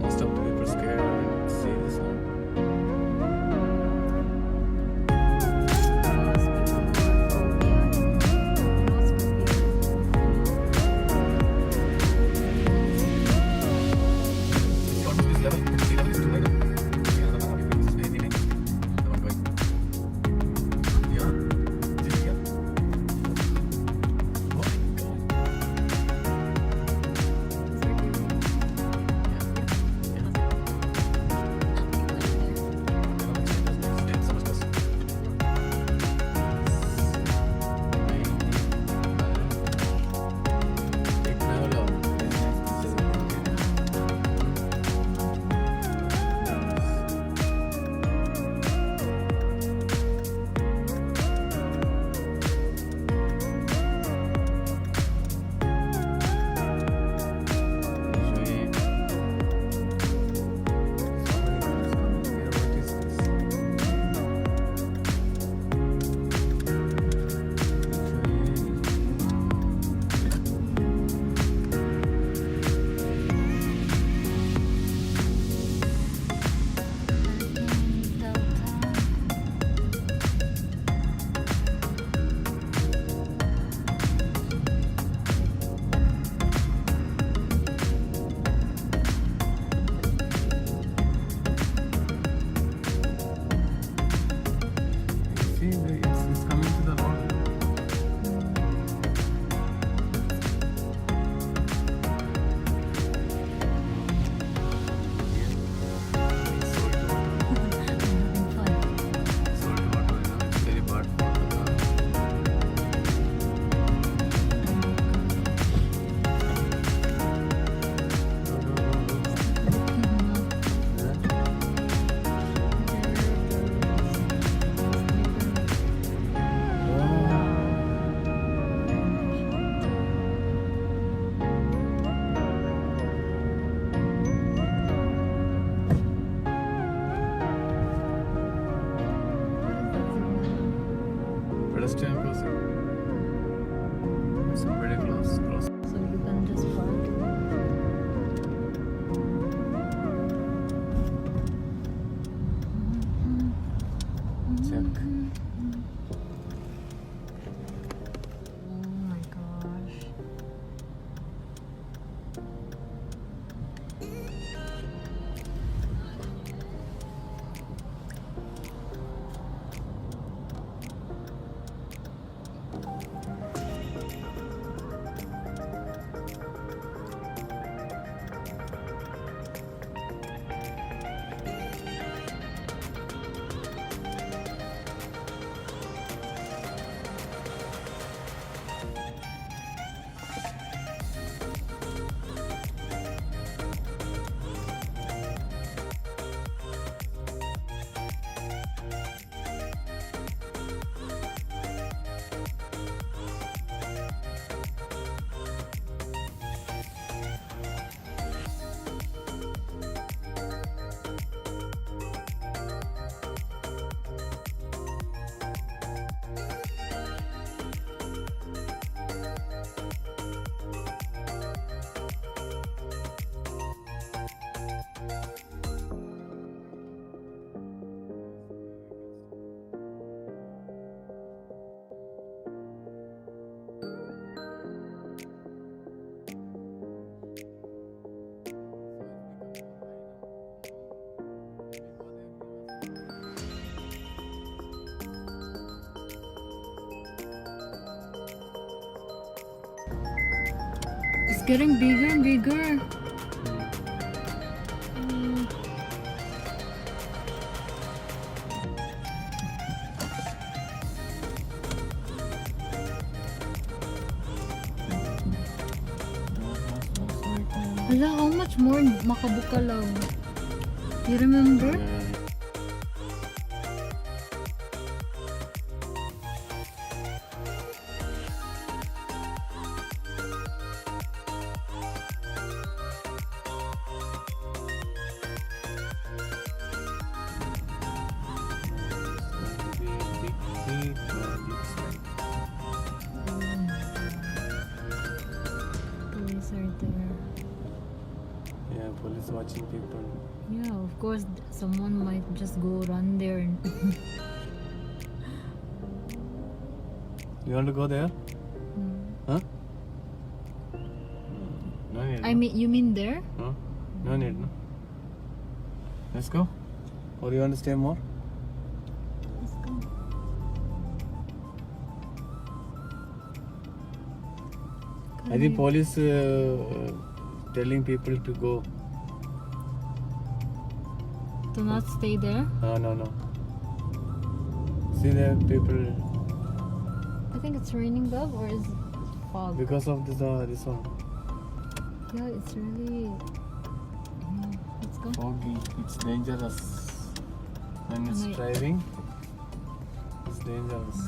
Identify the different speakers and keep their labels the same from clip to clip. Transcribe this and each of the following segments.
Speaker 1: Most of the people scared and see this one. This level, sea level is too high now. Yeah, the one is 89. The one going. Yeah. Is it here? Oh my God. It's coming to the road. Salt water, you know, it's very bad for the car. Pedestrian crossing. It's very close.
Speaker 2: So you can just park.
Speaker 1: Check.
Speaker 2: Oh my gosh. It's getting bigger and bigger. Hala, how much more Makabukalaw? You remember? Trees are there.
Speaker 1: Yeah, police watching people.
Speaker 2: Yeah, of course, someone might just go run there and.
Speaker 1: You want to go there?
Speaker 2: Hmm.
Speaker 1: Huh? No need.
Speaker 2: I mean, you mean there?
Speaker 1: No? No need, no? Let's go. Or you want to stay more?
Speaker 2: Let's go.
Speaker 1: I think police telling people to go.
Speaker 2: Do not stay there.
Speaker 1: No. See the people
Speaker 2: I think it's raining, Bob, or is it fog?
Speaker 1: because of this one.
Speaker 2: Yeah, it's really. Yeah, let's go.
Speaker 1: Foggy. It's dangerous. When it's
Speaker 2: Right.
Speaker 1: driving, it's dangerous.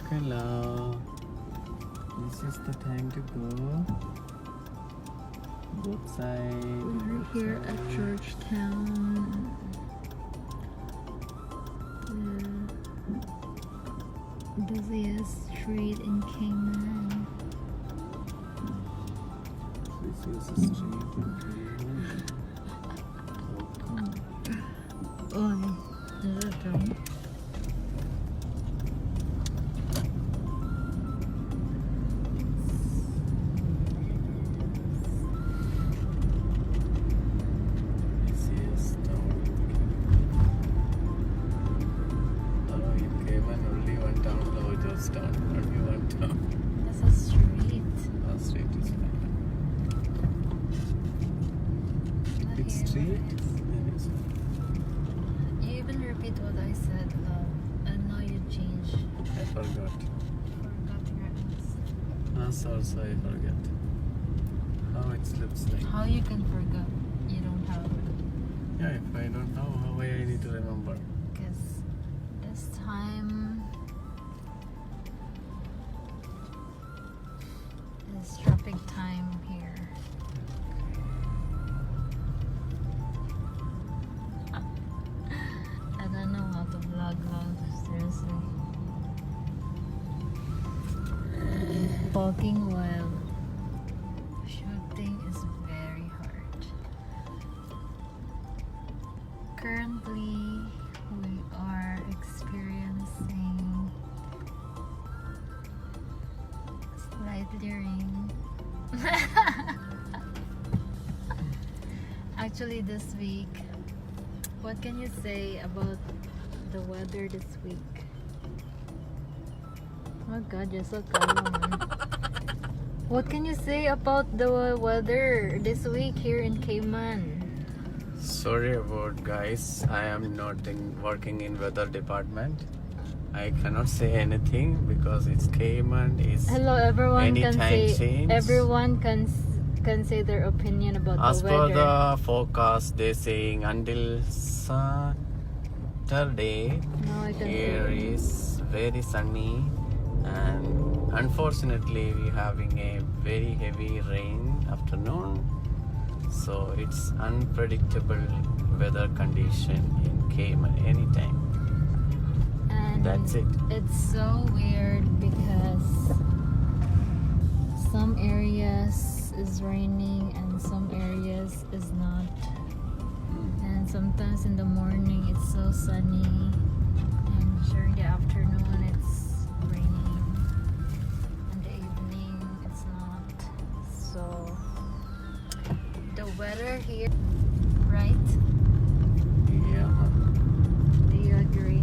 Speaker 1: Hello. This is the time to go. Both sides.
Speaker 2: We're here at Georgetown. The busiest street in Cayman.
Speaker 1: This is the street.
Speaker 2: Oh, is that right?
Speaker 1: This is town. In Cayman only one town, Georgetown. Only one town.
Speaker 2: That's a street.
Speaker 1: Our street is fine. It's street. And it's
Speaker 2: You even repeat what I said, and now you change.
Speaker 1: I forgot.
Speaker 2: Forgot your answer.
Speaker 1: Us also I forget. How it looks like.
Speaker 2: How you can forget? You don't have
Speaker 1: Yeah, if I don't know, how I need to remember.
Speaker 2: because this time is traffic time here. I don't know how to vlog seriously. Talking while shooting is very hard. Currently, we are experiencing slightly rain. Actually, this week, what can you say about the weather this week? Oh God, you're so calm. What can you say about the weather this week here in Cayman?
Speaker 1: Sorry about guys, I am not working in weather department. I cannot say anything because it's Cayman. It's
Speaker 2: Hello, everyone can
Speaker 1: anytime
Speaker 2: say
Speaker 1: change.
Speaker 2: everyone can say their opinion about
Speaker 1: As
Speaker 2: the
Speaker 1: per
Speaker 2: weather.
Speaker 1: the forecast, they saying until Saturday
Speaker 2: No, I can
Speaker 1: here
Speaker 2: say.
Speaker 1: is very sunny, and unfortunately we having a very heavy rain afternoon, so it's unpredictable weather condition in Cayman anytime.
Speaker 2: And
Speaker 1: That's it.
Speaker 2: It's so weird because some areas is raining and some areas is not. And sometimes in the morning it's so sunny, and during the afternoon it's raining, and the evening it's not. So the weather here, right?
Speaker 1: Yeah.
Speaker 2: Do you agree?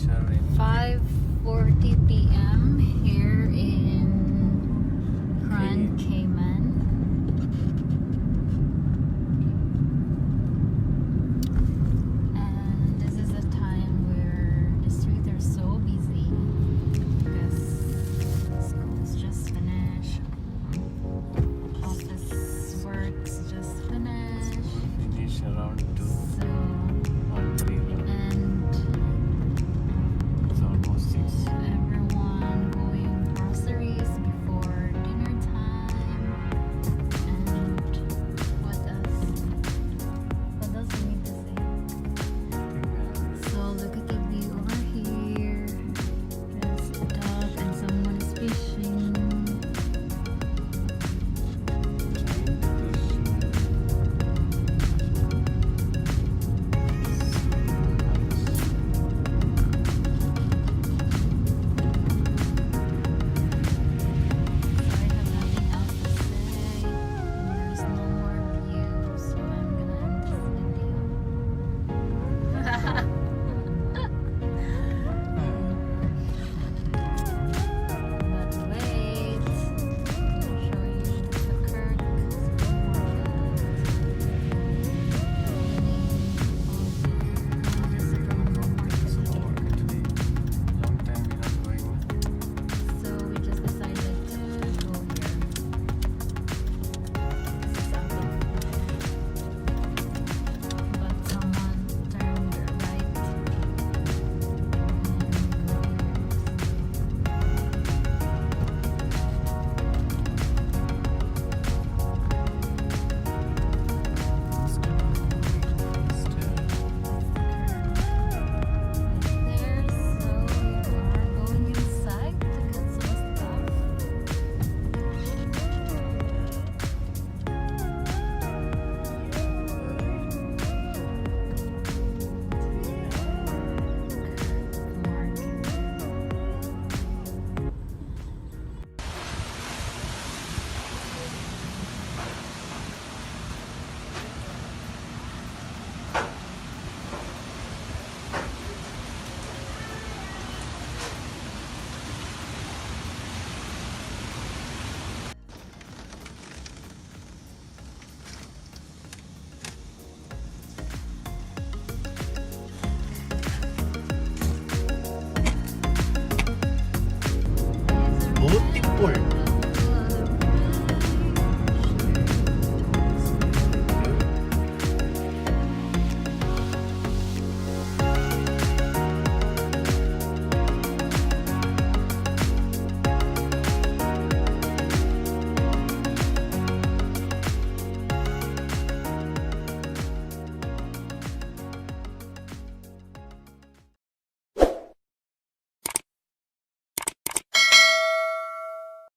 Speaker 1: temperature in
Speaker 2: 5:40 p.m. here in